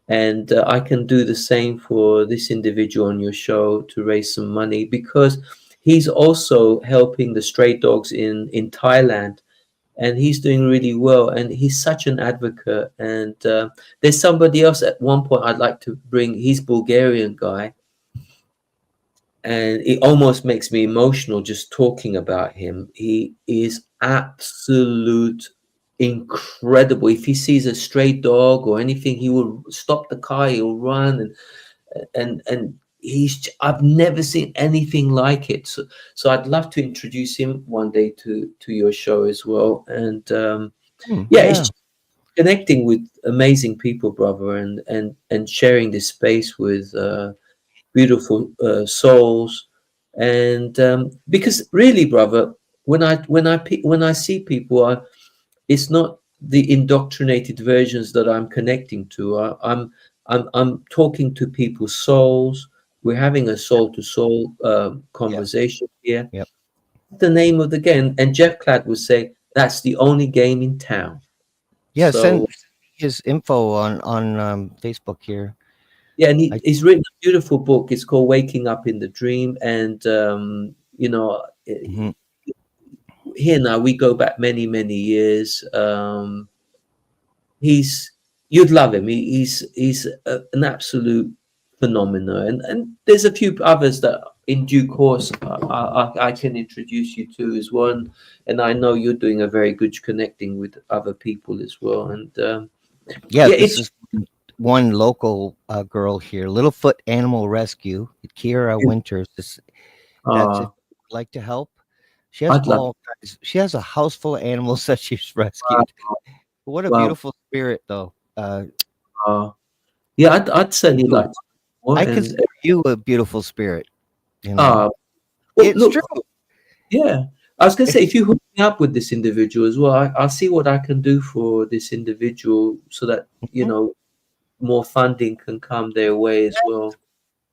And I can do the same for this individual on your show to raise some money, because he's also helping the stray dogs in Thailand. And he's doing really well, and he's such an advocate. And there's somebody else at one point I'd like to bring. He's Bulgarian guy, and it almost makes me emotional just talking about him. He is absolute incredible. If he sees a stray dog or anything, he will stop the car, he'll run, and I've never seen anything like it. So I'd love to introduce him one day to your show as well. And it's connecting with amazing people, brother, and sharing this space with beautiful souls. And because really, brother, when I see people, it's not the indoctrinated versions that I'm connecting to. I'm talking to people's souls. We're having a soul-to-soul conversation here. Yep. The name of the game, and Jeff Cloud would say that's the only game in town. Yeah, send his info on Facebook here. Yeah, and he's written a beautiful book. It's called Waking Up in the Dream, and here now we go back many years. You'd love him. He's an absolute phenomenon, and there's a few others that in due course I can introduce you to as well. And I know you're doing a very good connecting with other people as well. And one local girl here, Littlefoot Animal Rescue, Kira Winters. That's if uh, you'd like to help. She has I'd love. all kinds. She has a house full of animals that she's rescued. What a Well, beautiful spirit, though. uh, yeah, I'd certainly You. like to more. I And consider you a beautiful spirit. You know, uh, well, it's look, true. yeah. I was gonna say, if you hook me up with this individual as well, I'll see what I can do for this individual so that Mhm. more funding can come their way as well.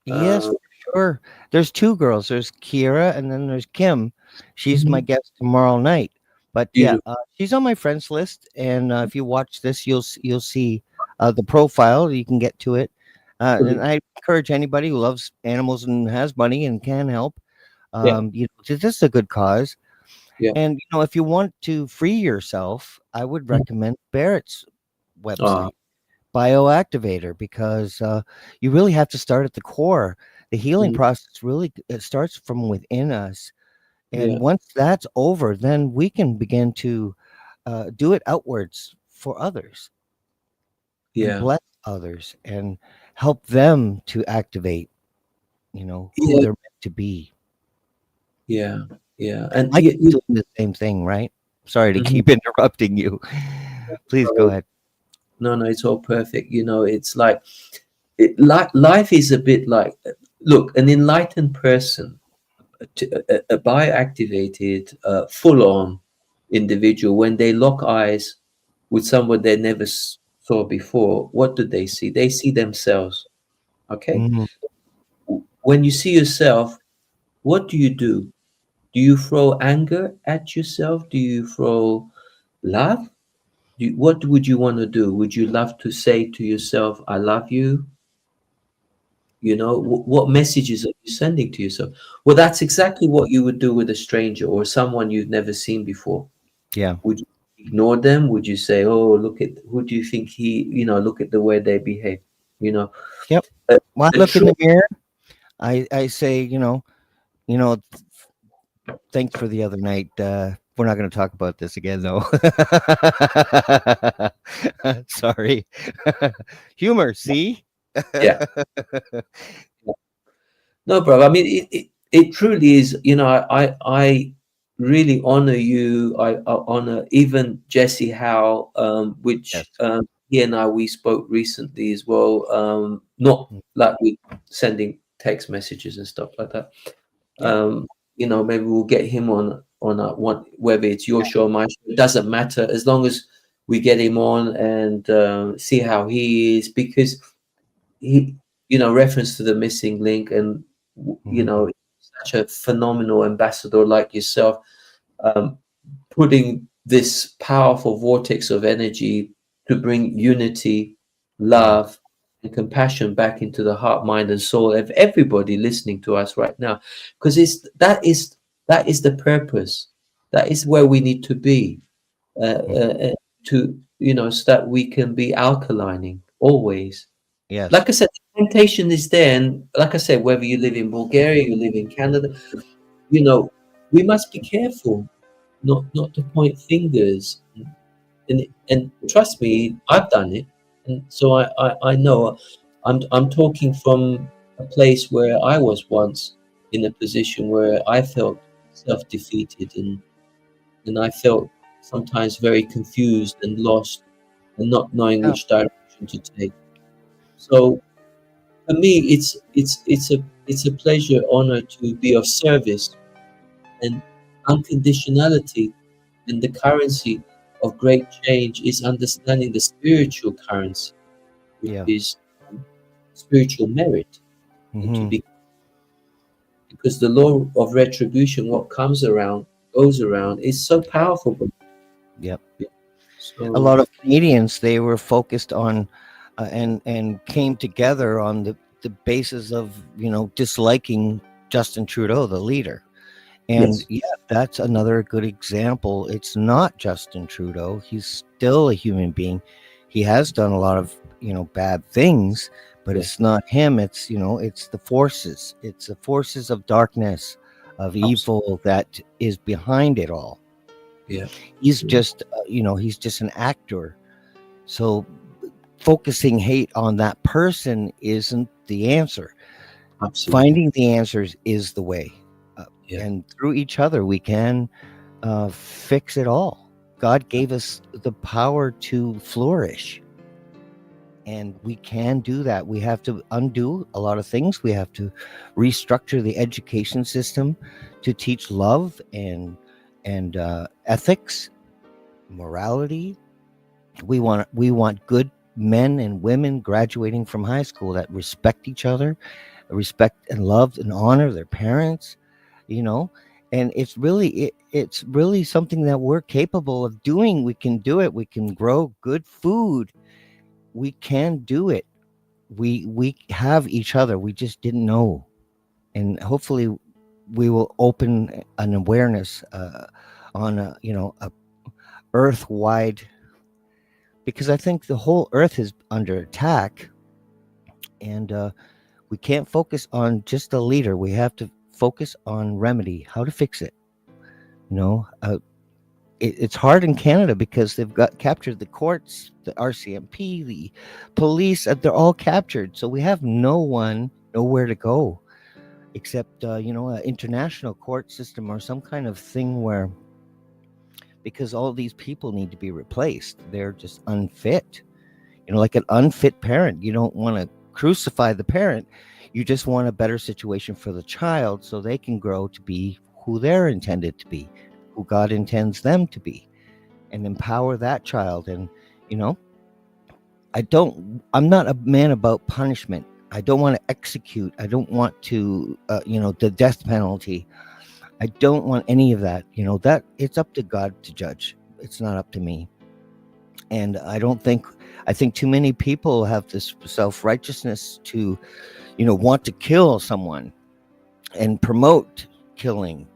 Yes, Uh, for sure. There's two girls. There's Kira, and then there's Kim. She's my mhm. guest tomorrow night. But yeah, Beautiful. she's on my friends list. And if you watch this, you'll see the profile. You can get to it. And I encourage anybody who loves animals and has money and can help. Yeah, This is a good cause. yeah. And if you want to free yourself, I would recommend Barrett's Uh, website, Bioactivator, because you really have to start at the core. The healing mm, process really it starts from within us, yeah, and once that's over, then we can begin to do it outwards for others and yeah, bless others and help them to activate, who yeah, they're meant to be. yeah, yeah. And Mike's doing the same thing, right? Sorry to mhm. keep interrupting you. Please go ahead. No, no, it's all perfect. It's like life is a bit like, look, an enlightened person, a bioactivated, full-on individual, when they lock eyes with someone they never saw before, what do they see? They see themselves. Okay. Mhm. When you see yourself, what do you do? Do you throw anger at yourself? Do you throw love? What would you want to do? Would you love to say to yourself, I love you? What messages are you sending to yourself? Well, that's exactly what you would do with a stranger or someone you've never seen before. Yeah. Would you ignore them? Would you say, oh, look at who do you think look at the way they behave? You know, Yep. a, When I a look in true, the mirror, I say, you know, thanks for the other night. We're not going to talk about this again, though. Sorry. Humor, see? yeah. No, bro. I mean, it truly is. I really honor you. I honor even Jesse Howe, which Yes. he and we spoke recently as well. Not Mm. like we sending text messages and stuff like that. Yep. Maybe we'll get him on one, whether it's your show or my show. It doesn't matter as long as we get him on and see how he is, because he, reference to the missing link, and Mhm. such a phenomenal ambassador like yourself, um, putting this powerful vortex of energy to bring unity, Yeah. love, and compassion back into the heart, mind, and soul of everybody listening to us right now, because that is the purpose. That is where we need to be, Mm. to so that we can be alkalining always. Yes. Like I said, the temptation is there, and like I said, whether you live in Bulgaria, you live in Canada, you know, we must be careful not to point fingers. And trust me, I've done it, and so I know. I'm talking from a place where I was once in a position where I felt self-defeated, and I felt sometimes very confused and lost and not knowing Yeah. which direction to take. So for me, it's a pleasure, honor to be of service, and unconditionality, and the currency of great change is understanding the spiritual currency, which Yeah. is spiritual merit, and to Hmm. be, because the law of retribution, what comes around goes around, is so powerful. Yep. A So lot of Canadians, they were focused on and came together on the basis of disliking Justin Trudeau, the leader. And yes, yeah, that's another good example. It's not Justin Trudeau. He's still a human being. He has done a lot of, bad things, but yeah, it's not him. It's the forces. It's the forces of darkness, of absolutely, evil that is behind it all. yeah, He's just, he's just an actor. So focusing hate on that person isn't the answer. Absolutely. Finding the answers is the way. Yeah. And through each other, we can fix it all. God gave us the power to flourish. And we can do that. We have to undo a lot of things. We have to restructure the education system to teach love and ethics, morality. We want good men and women graduating from high school that respect each other, respect and love and honor their parents. You know, and it's really something that we're capable of doing. We can do it. We can grow good food. We can do it. We have each other. We just didn't know, and hopefully we will open an awareness on a earth wide, because I think the whole earth is under attack, and we can't focus on just a leader. We have to focus on remedy, how to fix it. It's hard in Canada because they've got captured the courts, the RCMP, the police. They're all captured, so we have nowhere to go except an international court system or some kind of thing where, because all these people need to be replaced. They're just unfit. Like an unfit parent. You don't want to crucify the parent. You just want a better situation for the child so they can grow to be who they're intended to be, who God intends them to be, and empower that child. And I'm not a man about punishment. I don't want to execute. I don't want to the death penalty. I don't want any of that. That it's up to God to judge. It's not up to me. And I think too many people have this self-righteousness to want to kill someone and promote killing.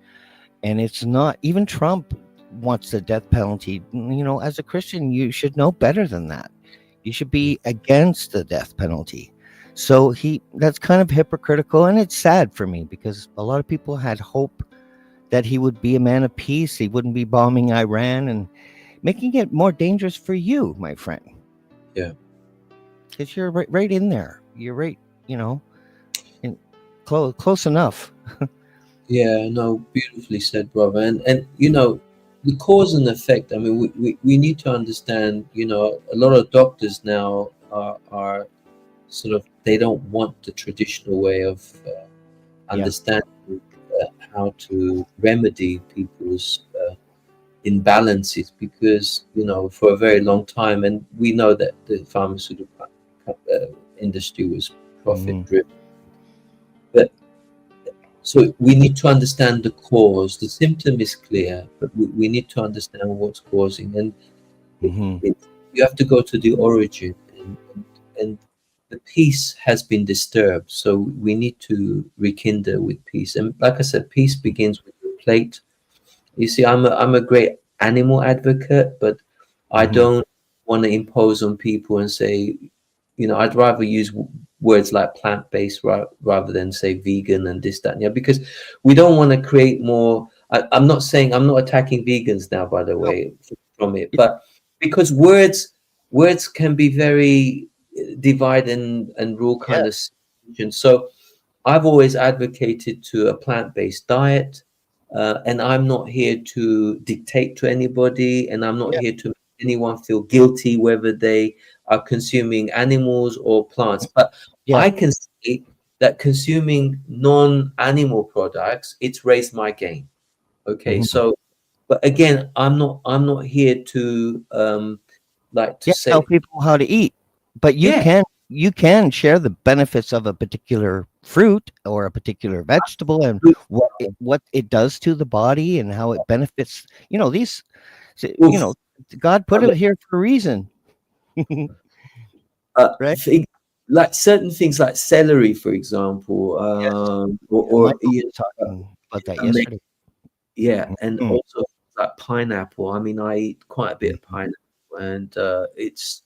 And it's not, even Trump wants the death penalty. As a Christian, you should know better than that. You should be against the death penalty. So that's kind of hypocritical, and it's sad for me because a lot of people had hope that he would be a man of peace. He wouldn't be bombing Iran and making it more dangerous for you, my friend. Yeah. Because you're right in there. You're right, close enough. Yeah, no, beautifully said, brother. And the cause and effect. I mean, we need to understand. A lot of doctors now are sort of, they don't want the traditional way of understanding how to remedy people's imbalances, because for a very long time, and we know that the pharmaceutical industry was profit driven. But so we need to understand the cause. The symptom is clear, but we need to understand what's causing, and you have to go to the origin, and the peace has been disturbed. So we need to rekindle with peace. And like I said, peace begins with your plate. You see, I'm a great animal advocate, but I don't want to impose on people and say, I'd rather use words like plant-based rather than say vegan and this, that, and yeah, because we don't want to create more. I'm not attacking vegans now, by the way, from it, but because words can be very divide and rule kind of situation. So I've always advocated to a plant-based diet, and I'm not here to dictate to anybody, and I'm not here to make anyone feel guilty whether they are consuming animals or plants. But I can say that consuming non-animal products, it's raised my game. Okay, so, but again, I'm not here to say tell people how to eat, but you can share the benefits of a particular fruit or a particular vegetable and what it does to the body and how it benefits. God put it here for a reason. Right? Like certain things like celery, for example, or talking about that yesterday. And also like pineapple. I mean, I eat quite a bit of pineapple, and it's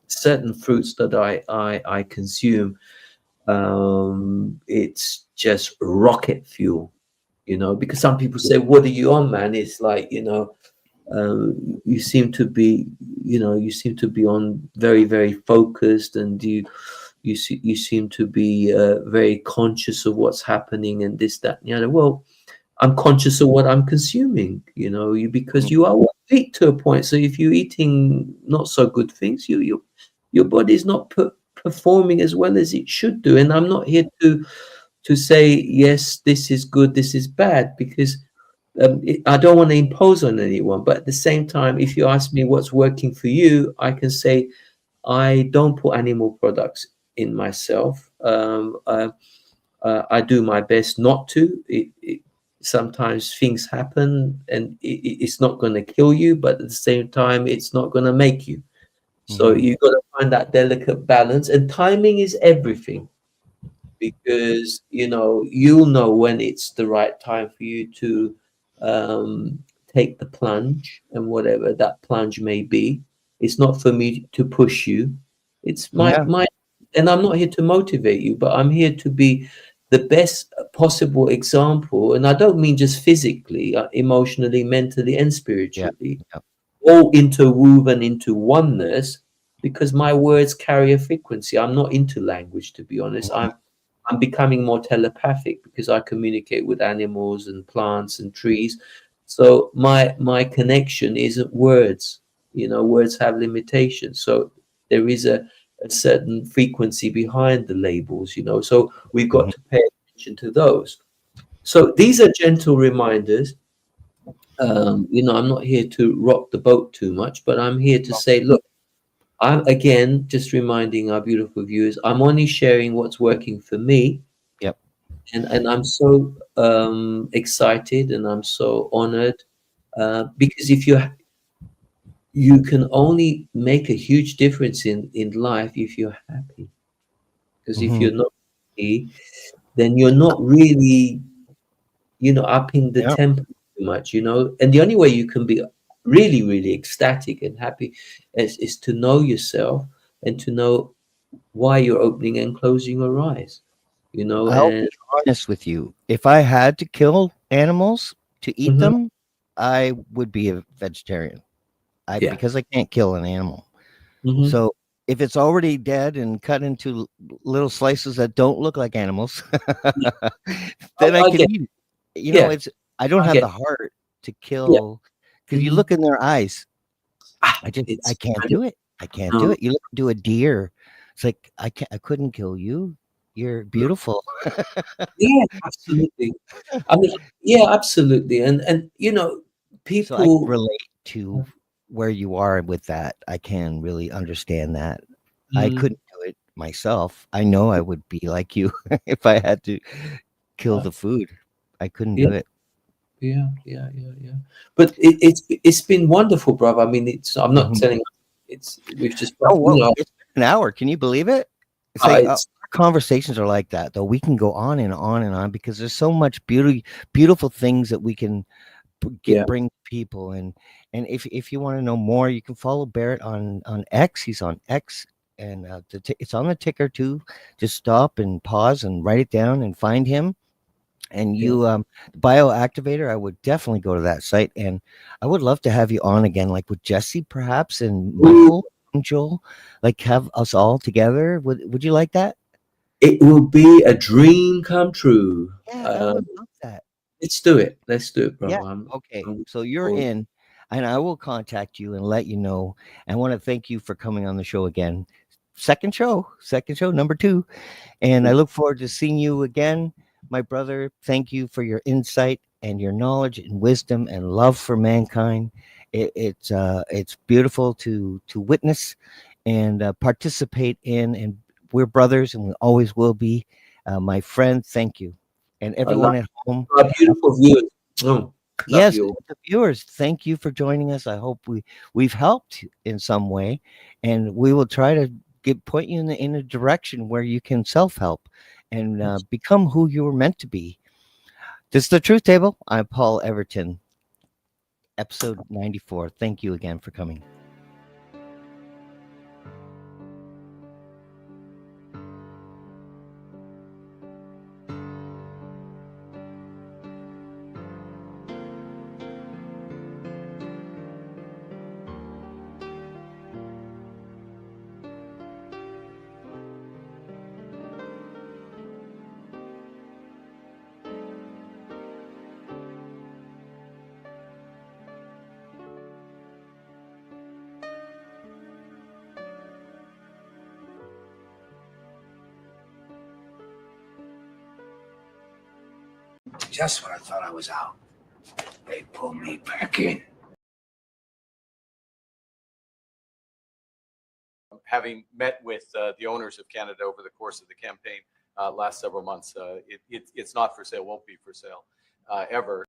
certain fruits that I consume. It's just rocket fuel, because some people say, "What are you on, man?" It's like You seem to be, you seem to be on very, very focused, and you seem to be very conscious of what's happening and this, that, and the other. Well, I'm conscious of what I'm consuming, because you are what you eat to a point. So if you're eating not so good things, your body's not performing as well as it should do. And I'm not here to say yes, this is good, this is bad, because I don't want to impose on anyone. But at the same time, if you ask me what's working for you, I can say I don't put animal products in myself. I do my best not to. Sometimes things happen, and it's not going to kill you, but at the same time, it's not going to make you. So you've got to find that delicate balance, and timing is everything, because you'll know when it's the right time for you to take the plunge, and whatever that plunge may be. It's not for me to push you. It's Yeah. and I'm not here to motivate you, but I'm here to be the best possible example. And I don't mean just physically, emotionally, mentally, and spiritually, Yeah. all interwoven into oneness, because my words carry a frequency. I'm not into language, to be honest. I'm becoming more telepathic, because I communicate with animals and plants and trees. So my connection isn't words. Words have limitations. So there is a certain frequency behind the labels. So we've got to pay attention to those. So these are gentle reminders. I'm not here to rock the boat too much, but I'm here to say, look, I'm again just reminding our beautiful viewers, I'm only sharing what's working for me. Yep. And I'm so excited, and I'm so honored, because if you can only make a huge difference in life if you're happy. Because if you're not happy, then you're not really, upping the Yeah. tempo too much, And the only way you can be really, really ecstatic and happy is to know yourself, and to know why you're opening and closing your eyes, I'll and be honest with you. If I had to kill animals to eat Mhm. them, I would be a vegetarian. Yeah. Because I can't kill an animal. Mhm. So if it's already dead and cut into little slices that don't look like animals, then I I can get, eat it. yeah, I don't I have get, the heart to yeah. kill, because you Mhm. look in their eyes. I It's can't I do it. I can't do know. it. You look into a deer. It's like I couldn't kill you. You're beautiful. Yeah, absolutely. I mean, yeah, absolutely. And So I can people. relate to where you are with that. I can really understand that. I Mm, couldn't do it myself. I know I would be like you if I had to kill uh, the food. I couldn't yeah, do it. yeah. But it's been wonderful, brother. I mean, I'm not Mhm. telling. We've just, Oh, well, it's been an hour. Can you believe it? It's like it's our conversations are like that, though. We can go on and on and on because there's so much beautiful things that we can yeah, bring to people. And if you want to know more, you can follow Barrett on X. He's on X, and it's on the ticker too. Just stop and pause and write it down and find him. And yeah. you, Bioactivator, I would definitely go to that site, and I would love to have you on again, like with Jesse, perhaps, and Ooh, Michael, and Joel, like have us all together. Would you like that? it will be a dream come true. Yeah, I would love that. Let's do it. Let's do it, Yeah. brother. Okay. I'm So you're forward. in, and I will contact you and let you know. I want to thank you for coming on the show again. Second show, number 2. And I look forward to seeing you again, my brother. Thank you for your insight and your knowledge and wisdom and love for mankind. It's beautiful to witness and participate in, and we're brothers, and we always will be. My friend, thank you, and I love everyone at home. our beautiful viewers. Oh, love Yes, you all. the viewers, thank you for joining us. I hope we've helped in some way, and we will try to point you in a direction where you can self help and become who you were meant to be. This is the Truth Table. I'm Paul Everton, episode 94. Thank you again for coming. Just when I thought I was out, they pull me back in. Having met with the owners of Canada over the course of the campaign last several months, it's not for sale, won't be for sale ever.